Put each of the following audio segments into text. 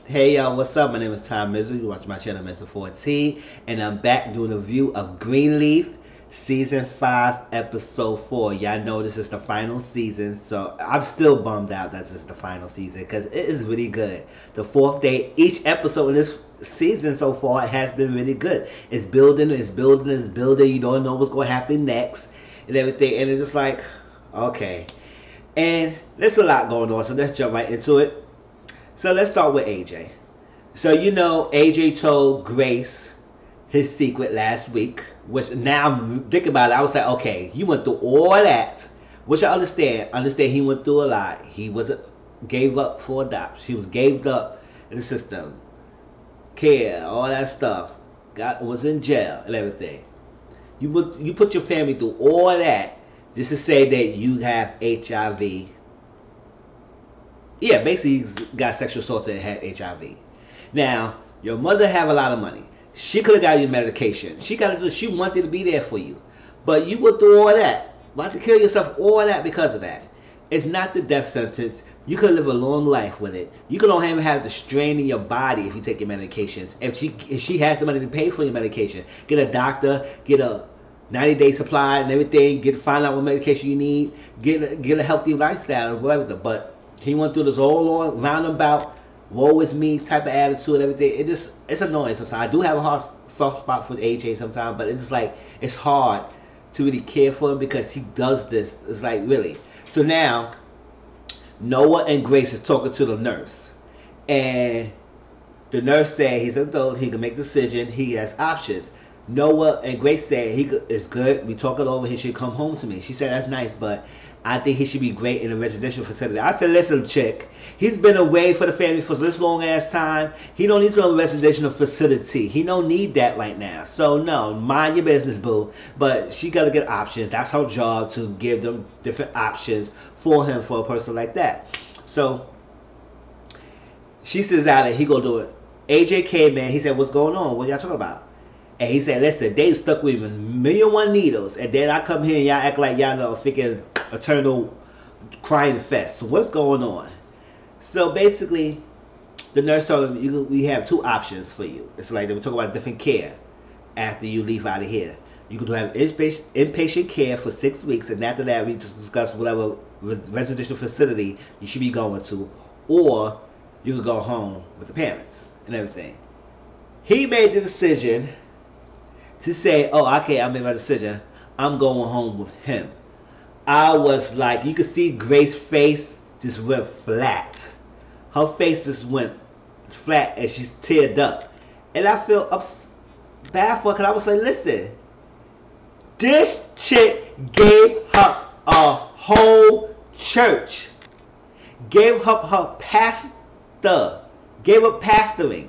Hey y'all, what's up? My name is Mizzle. You watch my channel Mizzle 14, and I'm back doing a review of Greenleaf Season 5, Episode 4. Y'all know this is the final season, so I'm still bummed out that this is the final season because it is really good. The fourth day, each episode in this season so far has been really good. It's building, it's building, it's building. You don't know what's going to happen next and everything, and it's just like, okay. And there's a lot going on, so let's jump right into it. So let's start with AJ. So you know AJ told Grace his secret last week, which now I'm thinking about it, I was like, okay, you went through all that, which I understand. Understand he went through a lot. He wasn't gave up for adoption. He was gave up in the system, care, all that stuff. Was in jail and everything. You put your family through all that just to say that you have HIV. Yeah, basically he got sexual assaulted and had HIV. Now, your mother have a lot of money. She could have got you medication. She wanted to be there for you. But you went through all that. About to kill yourself, all that because of that. It's not the death sentence. You could live a long life with it. You could only have the strain in your body if you take your medications. If she has the money to pay for your medication, get a doctor, get a 90-day supply and everything, find out what medication you need, get a healthy lifestyle and whatever. But he went through this whole long roundabout, woe is me type of attitude and everything. It's annoying sometimes. I do have a soft spot for AJ sometimes, but it's just like, it's hard to really care for him because he does this. It's like, really. So now, Noah and Grace is talking to the nurse. And the nurse said he's an adult, he can make a decision, he has options. Noah and Grace said it's good, we talk it over, he should come home to me. She said that's nice, but I think he should be great in a residential facility. I said, listen, chick, he's been away for the family for this long ass time. He don't need to go to a residential facility. He don't need that right now. So no, mind your business, boo. But she gotta get options. That's her job, to give them different options for him, for a person like that. So she says out and he go do it. AJ came in, he said, what's going on? What y'all talking about? And he said, listen, they stuck with me $1,000,001 needles. And then I come here and y'all act like y'all know a freaking eternal crying fest. So what's going on? So basically, the nurse told him, we have two options for you. It's like they were talking about different care after you leave out of here. You could have inpatient care for 6 weeks, and after that, we just discuss whatever residential facility you should be going to, or you could go home with the parents and everything. He made the decision to say, oh, okay, I made my decision. I'm going home with him. I was like, you could see Grace's face just went flat. Her face just went flat and she's teared up. And I feel bad for her because I was like, listen, this chick gave her a whole church. Gave her pastor. Gave up pastoring.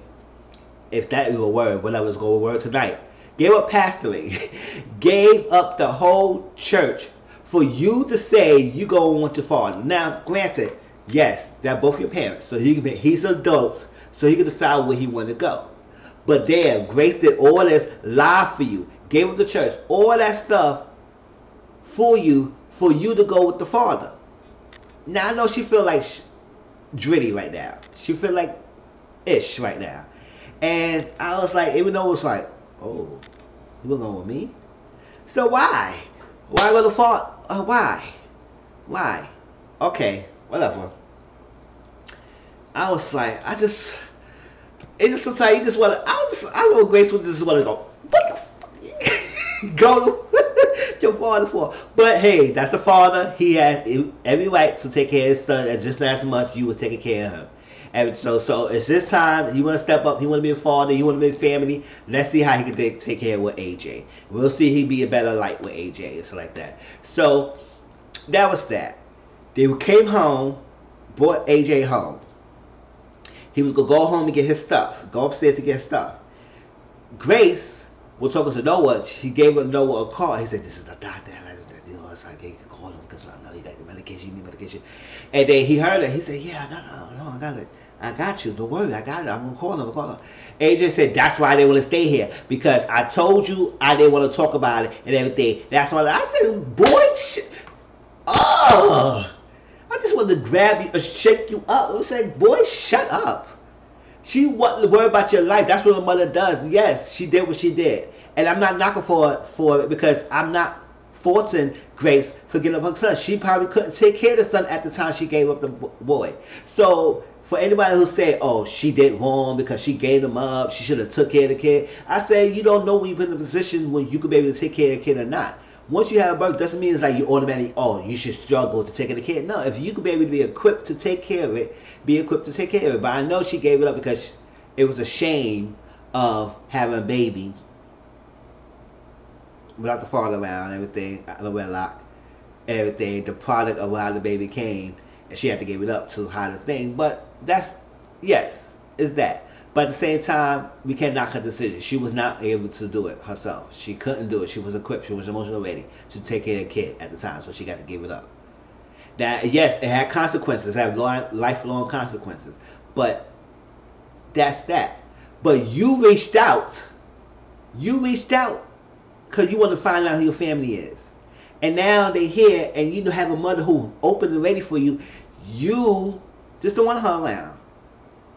If that is a word, whatever is going to word tonight. Gave up pastoring. Gave up the whole church for you to say you go on with your father. Now, granted, yes, they're both your parents, so he's adults, so he can decide where he want to go. But there, Grace did all this, lied for you, gave up the church, all that stuff for you to go with the father. Now, I know she feel like dritty right now. She feel like ish right now. And I was like, even though it was like, oh, you gonna go with me? So why? Why go to fault? Why? Why? Okay, whatever. I was like, it just sometimes you just wanna, I know Grace would just wanna go, what the fuck? Go to your father for. But hey, that's the father. He has every right to take care of his son, and just as much you were taking care of him. And so it's this time. He want to step up. He want to be a father. He want to be a family. Let's see how he can take care with AJ. We'll see he be a better light with AJ and stuff like that. So that was that. They came home, brought AJ home. He was gonna go home and get his stuff. Go upstairs to get his stuff. Grace was talking to Noah. She gave Noah a call. He said, "This is the doctor." You know, so I can call him because I know you got the medication. You need medication. And then he heard it. He said, "Yeah, I got it. I got you. Don't worry, I got it. I'm gonna call him. AJ said, that's why they want to stay here. Because I told you I didn't want to talk about it and everything. That's why I said, boy, oh. I just wanted to grab you and shake you up. I was like, boy, shut up. She wasn't worried about your life. That's what a mother does. Yes, she did what she did. And I'm not knocking for it because I'm not faulting Grace for giving up her son. She probably couldn't take care of the son at the time she gave up the boy. So for anybody who say, oh, she did wrong because she gave him up, she should have took care of the kid, I say you don't know when you're in a position when you could be able to take care of the kid or not. Once you have a birth, doesn't mean it's like you automatically, oh, you should struggle to take care of the kid. No, if you could be able to be equipped to take care of it, be equipped to take care of it. But I know she gave it up because it was a shame of having a baby without the father around, everything, the wedlock, everything, the product of how the baby came, and she had to give it up to hide the thing. But that's, yes, it's that. But at the same time, we can't knock her decision. She was not able to do it herself. She couldn't do it. She was equipped. She was emotionally ready to take care of the kid at the time, so she got to give it up. Now, yes, it had consequences. It had lifelong consequences. But that's that. But you reached out. You reached out because you want to find out who your family is. And now they're here, and you have a mother who open and ready for you. You just don't want her around.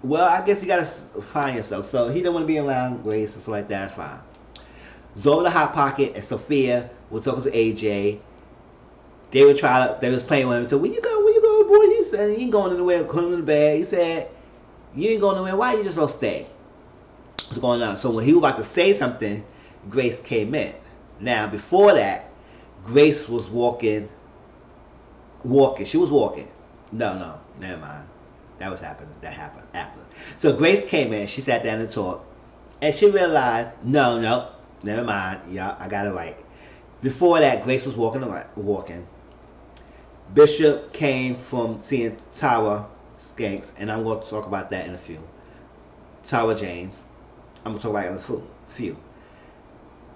Well, I guess you gotta find yourself. So he don't want to be around Grace and stuff like that. That's fine. Zoe the Hot Pocket and Sophia was talking to AJ. They were they was playing with him. So where you go, boy? He said, you ain't going anywhere. Come in the bed. He said, you ain't going nowhere. Why you just don't stay? What's going on? So when he was about to say something, Grace came in. Now before that, Grace was walking. She was walking. No, never mind. That happened after. So Grace came in, she sat down and talked, and she realized, no, never mind. Yeah, I got it right. Before that, Grace was walking. Bishop came from seeing Tyra Skanks, and I'm going to talk about that in a few. Tyra James. I'm going to talk about it in a few.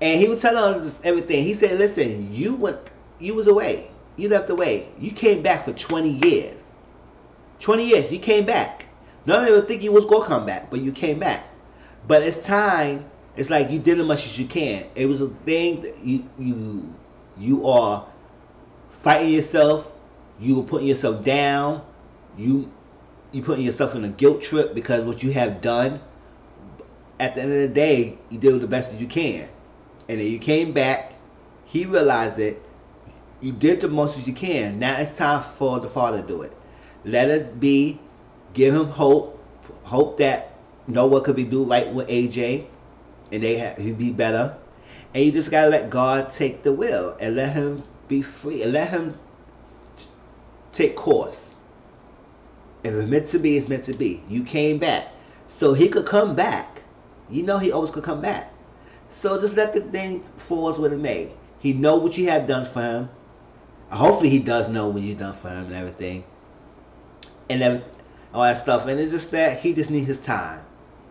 And he was telling her everything. He said, listen, you was away. You left away. You came back for 20 years. 20 years, you came back. Nobody would think you was going to come back, but you came back. But it's time. It's like you did as much as you can. It was a thing that you are fighting yourself. You were putting yourself down. You putting yourself in a guilt trip because what you have done. At the end of the day, you did the best that you can. And then you came back. He realized it. You did the most as you can. Now it's time for the father to do it. Let it be. Give him hope. Hope that Noah could be do right with AJ, and he'd be better. And you just gotta let God take the wheel and let him be free and let him take course. If it's meant to be, it's meant to be. You came back, so he could come back. You know he always could come back. So just let the thing fall where it may. He know what you have done for him. Hopefully he does know what you've done for him and everything. And all that stuff, and it's just that he just needs his time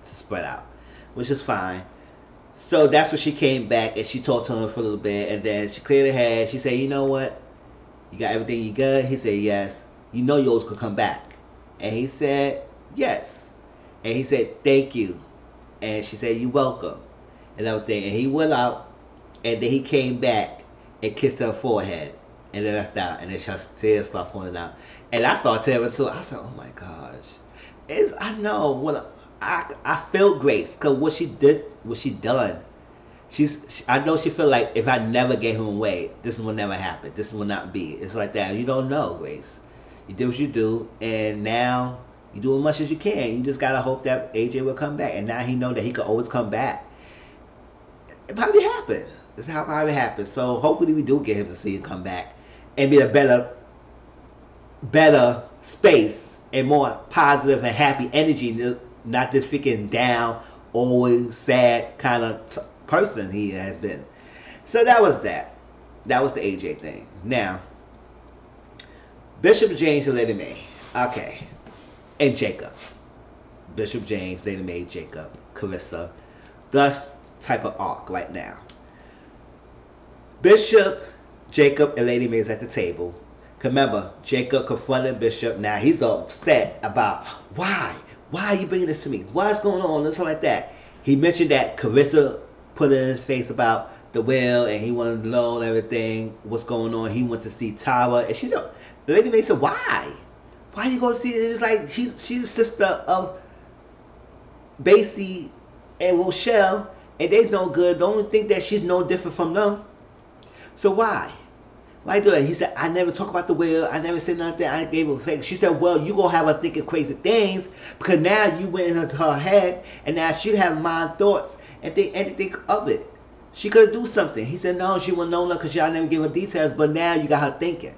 to spread out, which is fine. So that's when she came back and she talked to him for a little bit, and then she cleared her head. She said, you know what, you got everything you got? He said, yes. You know yours could come back. And he said, yes. And he said, thank you. And she said, you're welcome, and everything. And he went out, and then he came back and kissed her forehead. And then left out, and then her tears started falling out, and I started tearing too. I said, "Oh my gosh!" I know when I feel Grace because what she did, what she done. I know she feel like if I never gave him away, this will never happen. This will not be. It's like that. You don't know, Grace. You did what you do, and now you do as much as you can. You just gotta hope that AJ will come back, and now he know that he could always come back. It probably happened. This is how it probably happened. So hopefully we do get him to see him come back. And be a better space and more positive and happy energy, not this freaking down, always sad kind of person he has been. So that was that. That was the AJ thing. Now, Bishop James and Lady Mae. Okay. And Jacob. Bishop James, Lady Mae, Jacob, Carissa. That's type of arc right now. Bishop, Jacob, and Lady Mae is at the table. Remember, Jacob confronted Bishop. Now he's upset about why are you bringing this to me? What's going on? And stuff like that. He mentioned that Carissa put it in his face about the will, and he wanted to know everything, what's going on. He went to see Tyra, and she said, Lady Mae said, why? Why are you going to see it? It's like she's the sister of Basie and Rochelle, and they no good. Don't think that she's no different from them. So why? Why do that? He said, I never talk about the will. I never said nothing. I gave her a fake. She said, well, you gonna have her thinking crazy things because now you went into her head and now she have mind thoughts and think anything of it. She could do something. He said, no, she wouldn't know nothing because y'all never give her details, but now you got her thinking.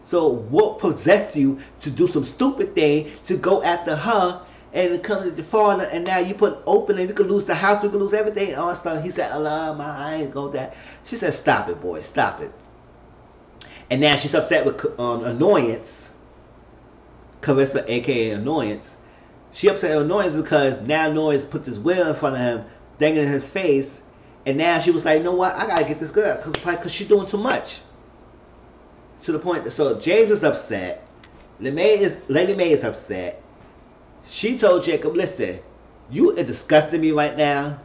So what possessed you to do some stupid thing to go after her and it comes to the father and now you put open and you could lose the house, you could lose everything and all stuff. He said, Allah, I ain't go that. She said, stop it, boy, stop it. And now she's upset with Annoyance, Carissa, aka Annoyance. She upset with Annoyance because now Annoyance put this will in front of him, dangling in his face, and now she was like, you know what, I gotta get this girl because she's doing too much. To the point that, so James is upset, Lady Mae is upset. She told Jacob, listen, you are disgusting me right now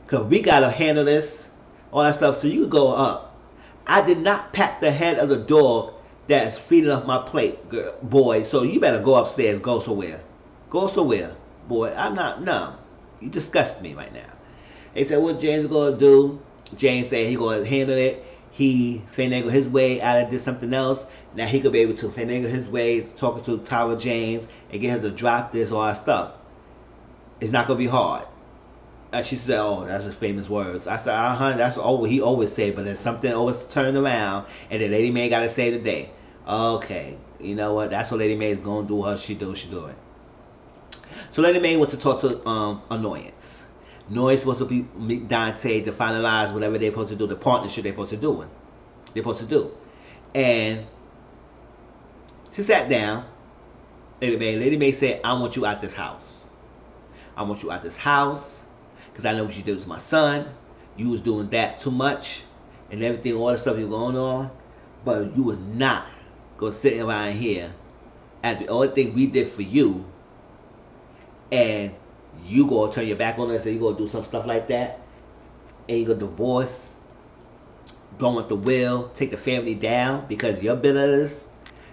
because we gotta handle this, all that stuff, so you go up. I did not pack the head of the dog that's feeding off my plate, girl, boy. So you better go upstairs, go somewhere. Go somewhere, boy. I'm not, no. You disgust me right now. They said, what James going to do? James said he going to handle it. He finagled his way out of this something else. Now he could be able to finagle his way, talking to Tyra James, and get her to drop this, all that stuff. It's not going to be hard. She said, oh, that's his famous words. I said, that's what he always said, but then something always turned around, and then Lady Mae got to say today. Okay, you know what? That's what Lady Mae is going to do. Her, she do it. So Lady Mae went to talk to Annoyance. Annoyance was to meet Dante to finalize whatever they're supposed to do, the partnership they're supposed to do. And she sat down. Lady Mae said, I want you out this house. I want you out this house. Because I know what you did with my son. You was doing that too much. And everything, all the stuff you were going on. But you was not going to sit around here. And the only thing we did for you. And you going to turn your back on us. And you going to do some stuff like that. And you going to divorce. Blow up the will. Take the family down. Because you're bitter.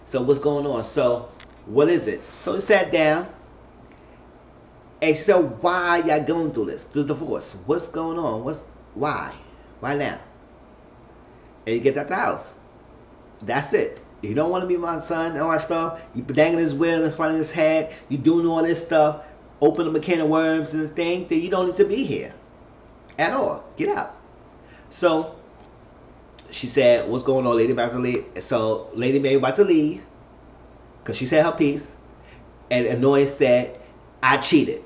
So what's going on? So what is it? So he sat down. And she said, why y'all going through this? The divorce. What's going on? Why? Why now? And you get out the house. That's it. You don't want to be my son and all that stuff. You dangling his will in front of his head. You doing all this stuff. Open a can of worms and thing. Then you don't need to be here. At all. Get out. So, she said, what's going on, Lady Mae about to leave? So, Lady Mae about to leave. Because she said her piece. And Annoyance said, I cheated.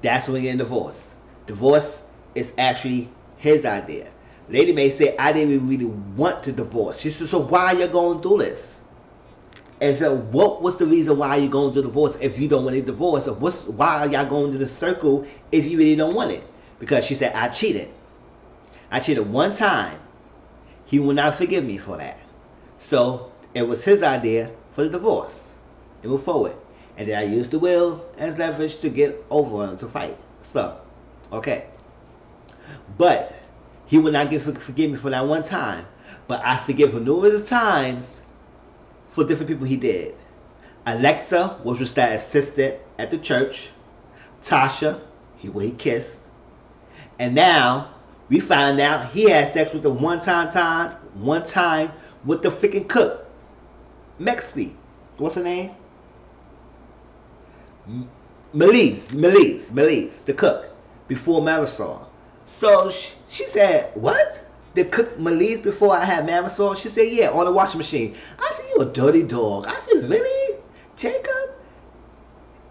That's when we get a divorce. Divorce is actually his idea. Lady Mae said, I didn't really want to divorce. She said, so why are you going through this? And so what was the reason why you're going through divorce if you don't want a divorce? Or why are y'all going to the circle if you really don't want it? Because she said, I cheated. I cheated one time. He will not forgive me for that. So it was his idea for the divorce. And move forward. And then I used the will as leverage to get over him, to fight stuff. Okay. But he would not forgive me for that one time. But I forgive him numerous times for different people he did. Alexa, which was that assistant at the church. Tasha, he kissed. And now we find out he had sex with the one time with the freaking cook. Mexi. What's her name? Melise, the cook, before Marisol. So she said, what? The cook Melise before I had Marisol? She said, yeah, on the washing machine. I said, you a dirty dog. I said, really? Jacob?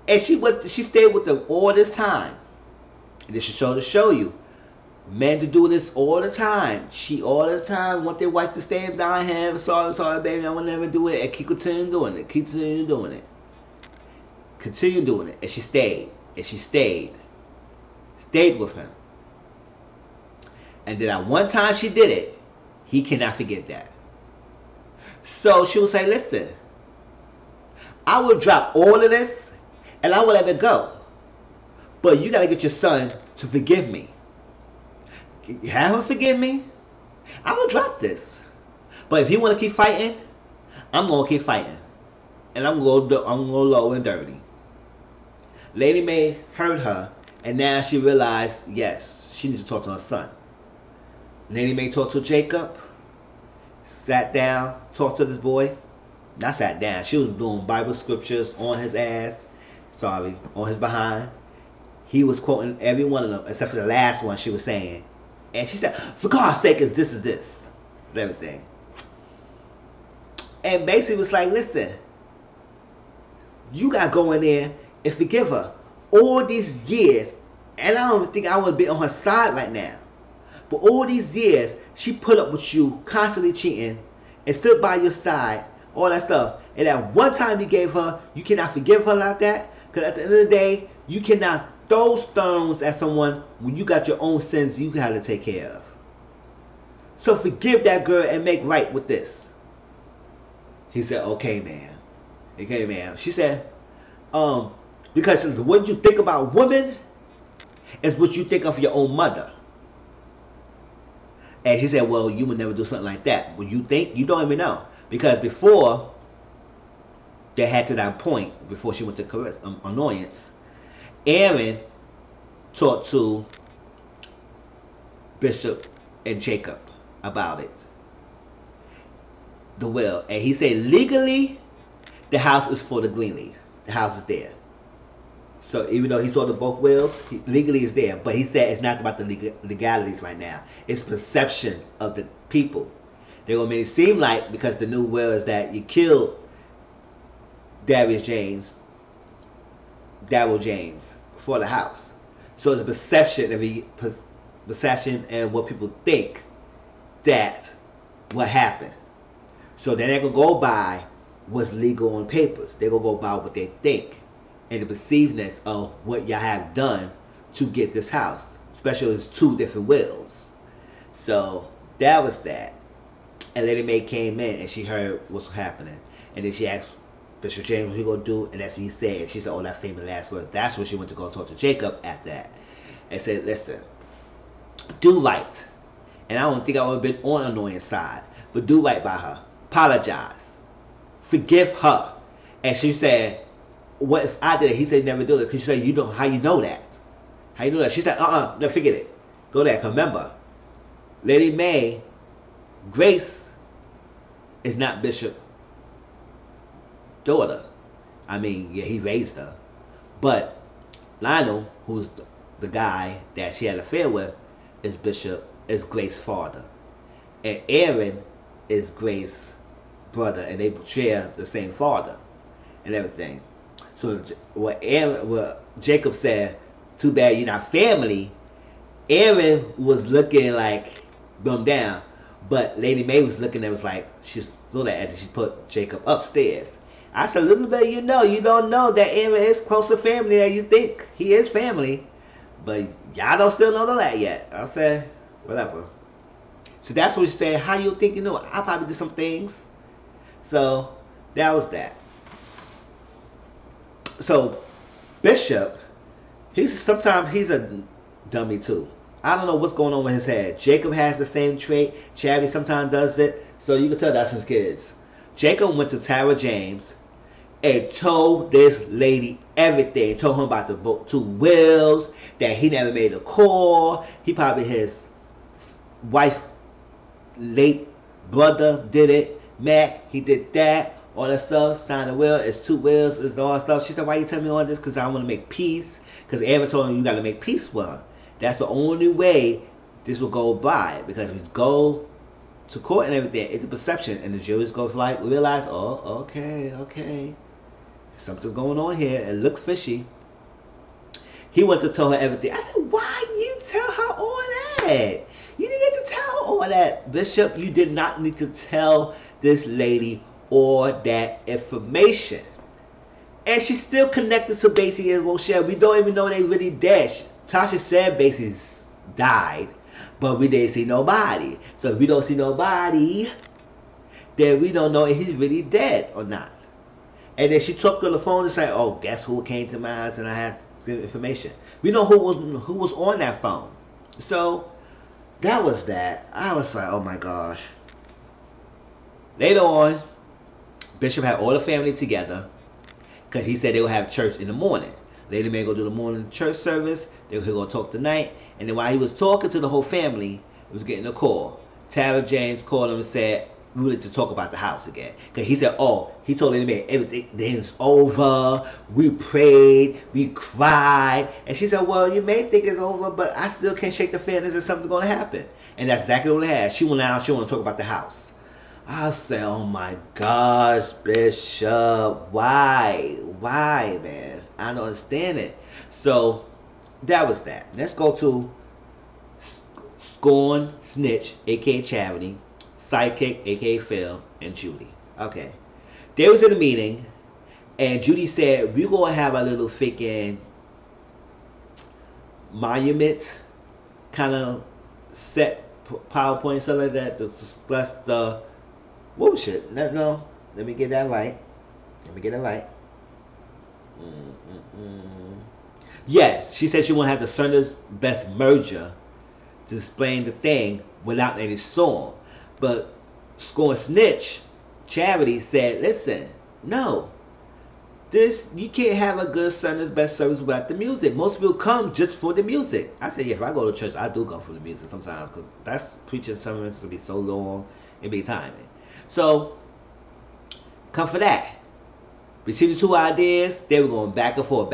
And she stayed with them all this time. And this should show you. Men to do this all the time. She all the time want their wife to stay down here. Sorry, baby, I will never do it. And keep continuing doing it. Continue doing it. And she stayed. Stayed with him. And then at one time she did it. He cannot forget that. So she would say, listen, I will drop all of this and I will let it go. But you got to get your son to forgive me. Have him forgive me. I will drop this. But if he want to keep fighting, I'm going to keep fighting. And I'm going to go low and dirty. Lady Mae heard her, and now she realized, yes, she needs to talk to her son. Lady Mae talked to Jacob, sat down, talked to this boy. Not sat down. She was doing Bible scriptures on his ass. Sorry, on his behind. He was quoting every one of them, except for the last one she was saying. And she said, for God's sake, is this. And everything. And basically was like, listen, you got to go in there and forgive her. All these years, and I don't think I would be on her side right now. But all these years, she put up with you constantly cheating and stood by your side, all that stuff. And that one time you gave her, you cannot forgive her like that. Because at the end of the day, you cannot throw stones at someone when you got your own sins you got to take care of. So forgive that girl and make right with this. He said, okay, man. Okay, man. She said, because what you think about women is what you think of your own mother. And she said, well, you would never do something like that. Well, you think? You don't even know. Because before they had to that point, before she went to annoyance, Aaron talked to Bishop and Jacob about it. The will. And he said, legally, the house is for the Greenleaf. The house is there. So even though he saw the both wills, legally it's there. But he said it's not about the legalities right now. It's perception of the people. They're going to make it seem like, because the new will is that you killed Darryl James for the house. So the perception and what people think that what happened. So they're not going to go by what's legal on papers. They're going to go by what they think and the perceivedness of what y'all have done to get this house. Especially it's two different wills. So that was that. And Lady Mae came in and she heard what's happening. And then she asked Bishop James what he going to do. And that's what he said. She said, oh, that famous last words. That's when she went to go talk to Jacob after that. And said, listen, do right. And I don't think I would have been on Annoyance side. But do right by her. Apologize. Forgive her. And she said, what if I did it? He said, never do it. Because she said, you know, how you know that? How you know that? She said, no, forget it. Go there. Remember, Lady Mae, Grace is not Bishop's daughter. I mean, yeah, he raised her. But Lionel, who's the guy that she had an affair with, is Grace's father. And Aaron is Grace's brother. And they share the same father and everything. So what Jacob said, too bad you're not family, Aaron was looking like bummed down. But Lady Mae was looking at it, was like, she saw that after she put Jacob upstairs. I said, little bit you don't know that Aaron is closer family than you think. He is family. But y'all don't still know that yet. I said, whatever. So that's what she said, how you think you know? I probably did some things. So that was that. So Bishop, sometimes he's a dummy too. I don't know what's going on with his head. Jacob has the same trait. Charity sometimes does it. So you can tell that's his kids. Jacob went to Tara James and told this lady everything. Told him about the two wills, that he never made a call. He probably his wife, late brother did it. Mac, he did that. All that stuff. Signed a will. It's two wills. It's all that stuff. She said, why you tell me all this? Because I want to make peace. Because Aaron told him you got to make peace with her. That's the only way this will go by. Because if you go to court and everything, it's a perception. And the juries go like, realize, oh, okay. Something's going on here. It looks fishy. He went to tell her everything. I said, why you tell her all that? You didn't need to tell her all that. Bishop, you did not need to tell this lady all that information. And she's still connected to Basie and Rochelle. We don't even know they really dead. Tasha said Basie's died, but we didn't see nobody. So if we don't see nobody, then we don't know if he's really dead or not. And then she took on the phone and said, oh, guess who came to my house and I had some information. We know who was on that phone. So that was that. I was like, oh my gosh. Later on, Bishop had all the family together because he said they would have church in the morning. Lady Man go do the morning church service. They were going to talk tonight. And then while he was talking to the whole family, he was getting a call. Tara James called him and said, we wanted to talk about the house again. Because he said, he told Lady Man, everything is over. We prayed. We cried. And she said, well, you may think it's over, but I still can't shake the feelings that something's going to happen. And that's exactly what it had. She went out. She wanted to talk about the house. I said, oh my gosh, Bishop, why, man? I don't understand it. So that was that. Let's go to Scorn Snitch, aka Charity, Sidekick, aka Phil, and Judy. Okay, they was in a meeting, and Judy said we're gonna have a little freaking monument kind of set PowerPoint, something like that, to discuss the. What was it? No, let me get that right. Yes, she said she want to have the Sunday's Best merger to explain the thing without any song. But Score Snitch Charity said, listen, no. You can't have a good Sunday's Best service without the music. Most people come just for the music. I said, yeah, if I go to church, I do go for the music sometimes, because that's preaching sermons to be so long, it be timing. So, come for that. Between the two ideas, they were going back and forth.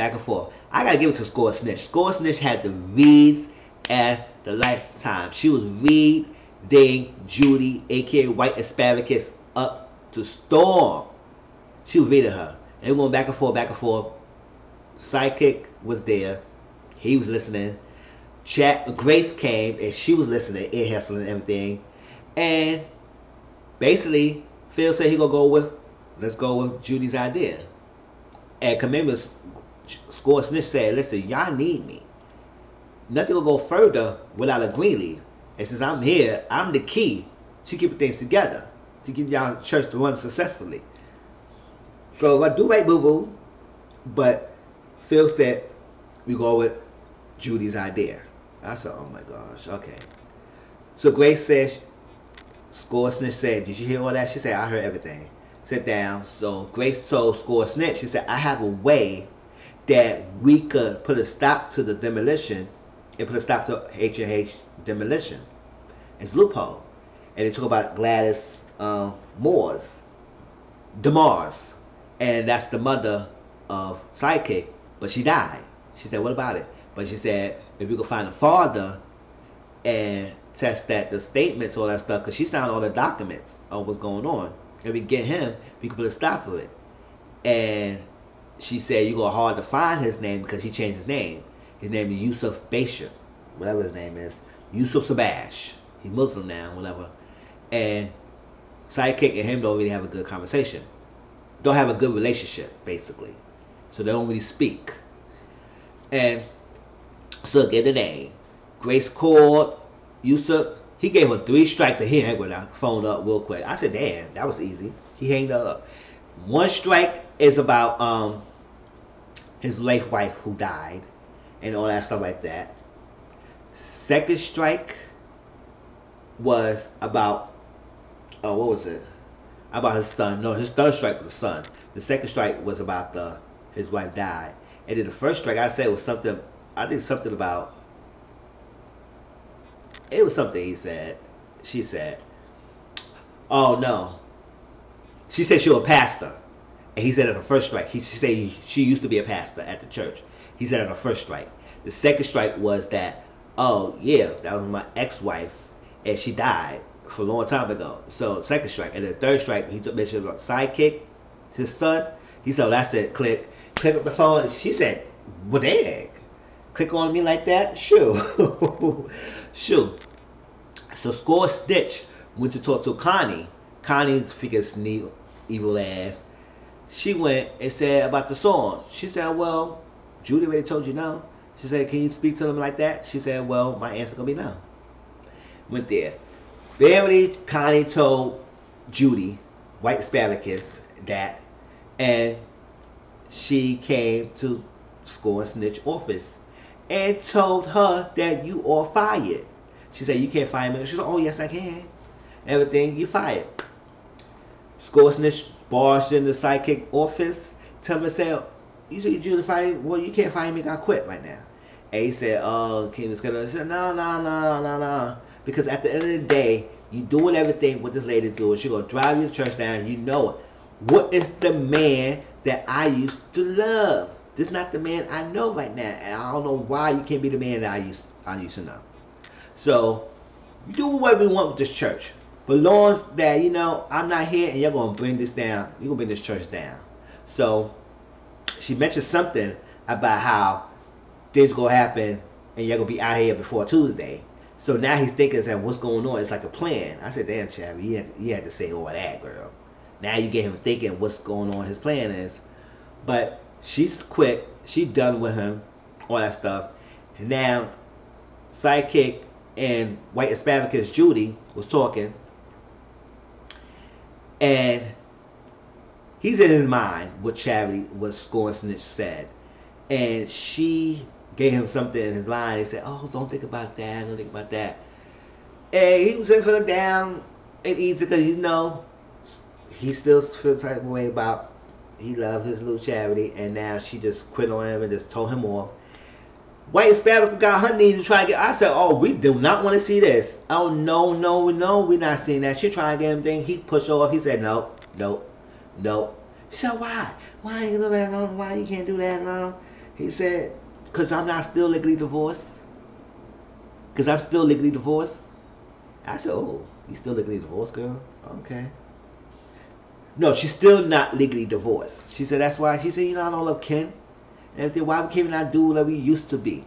I gotta give it to Score Snitch. Score Snitch had the reads at the lifetime. She was reading Judy, aka White Asparagus, up to storm. She was reading her. And we were going back and forth. Sidekick was there. He was listening. Grace came and she was listening, ear hustling and everything. And basically, Phil said let's go with Judy's idea. And Commitment's Score Snitch said, listen, y'all need me. Nothing will go further without a Greenleaf. And since I'm here, I'm the key to keeping things together, to get y'all church to run successfully. So I do right, boo-boo. But Phil said, we go with Judy's idea. I said, oh my gosh, okay. So Grace says, Score Snitch said, did you hear all that? She said, I heard everything. Sit down. So Grace told Score Snitch, she said, I have a way that we could put a stop to the demolition and put a stop to H&H demolition. It's loophole. And they talk about Gladys DeMars. And that's the mother of Sidekick. But she died. She said, what about it? But she said, if we could find a father and test that the statements, all that stuff, because she found all the documents of what's going on. If we get him, we can put a stop to it. And she said, you're going to hard to find his name because he changed his name. His name is Yusuf Bashir, whatever his name is. Yusuf Sabash. He's Muslim now, whatever. And Sidekick and him don't really have a good conversation. Don't have a good relationship, basically. So they don't really speak. And so get the name. Grace called Yusuf. He gave her 3 strikes and he hung with her phone up real quick. I said, damn, that was easy. He hanged her up. 1 strike is about his late wife who died and all that stuff like that. 2nd strike was about, what was it? About his son. No, his 3rd strike was the son. The 2nd strike was about his wife died. And then the 1st strike I said was something, I think something about, it was something he said. She said, oh no. She said she was a pastor. And he said at the 1st strike, she said she used to be a pastor at the church. He said at the 1st strike. The 2nd strike was that, oh yeah, that was my ex-wife and she died for a long time ago. So 2nd strike. And the 3rd strike, he took mention about Sidekick, his son. He said, that's it, click up the phone. And she said, what the heck? Click on me like that? Shoo. Shoo. So Score Snitch went to talk to Connie. Connie figured sneak, evil ass. She went and said about the song. She said, well, Judy already told you no. She said, can you speak to them like that? She said, well, my answer's going to be no. Went there. Barely Connie told Judy, White Asparagus, that. And she came to Score Snitch office and told her that you are fired. She said, you can't fire me. She said, oh, yes, I can. Everything, you fired. Score Snitch barged in the Sidekick office. Tell him to say, You said you find, well, you can't find me, I quit right now. And he said, oh, King was gonna. I said, no, no, no, no, no. Because at the end of the day, you doing everything what this lady doing. She gonna drive you to church down. You know it. What is the man that I used to love? This is not the man I know right now. And I don't know why you can't be the man that I used to know. So, you do whatever you want with this church. But long as that, you know, I'm not here and you're gonna bring this down. You're gonna bring this church down. So, she mentioned something about how things gonna happen and you're gonna be out here before Tuesday. So now he's thinking that what's going on. It's like a plan. I said, damn, Chad, you had to say all that, girl. Now you get him thinking what's going on. His plan is, but she's quit. She's done with him, all that stuff. And now, sidekick and white asparagus Judy was talking, and he's in his mind what Charity, what Score Snitch said, and she gave him something in his line. He said, oh, don't think about that, don't think about that. And he was just feeling down and easy because, you know, he still feels the type of way about he loves his little Charity, and now she just quit on him and just told him off. White Asparagus got her knees and trying to get. I said, oh, we do not want to see this. Oh, no, no, no, we're not seeing that. She trying to get him thing. He pushed off. He said, no, no, no. So why? Why ain't you do that long? Why you can't do that long? He said, because I'm not still legally divorced. Because I'm still legally divorced. I said, oh, you still legally divorced, girl? Okay. No, she's still not legally divorced. She said, that's why. She said, you know, I don't love Ken. And everything. Why we can't not do what we used to be?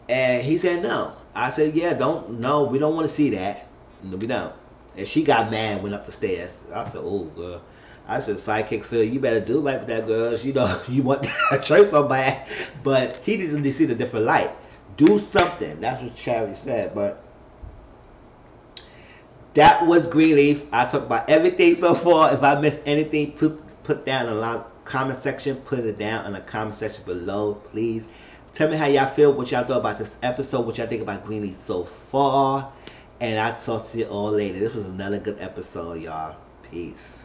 And he said, no. I said, yeah, no, we don't want to see that. No, we don't. And she got mad and went up the stairs. I said, oh, girl. I said, sidekick Phil, you better do right with that girl. You know, you want that church so bad. But he needs to see the different light. Do something. That's what Charity said. But that was Greenleaf. I talked about everything so far. If I missed anything, put down in the comment section. Put it down in the comment section below, please. Tell me how y'all feel, what y'all thought about this episode, what y'all think about Greenleaf so far. And I'll talk to you all later. This was another good episode, y'all. Peace.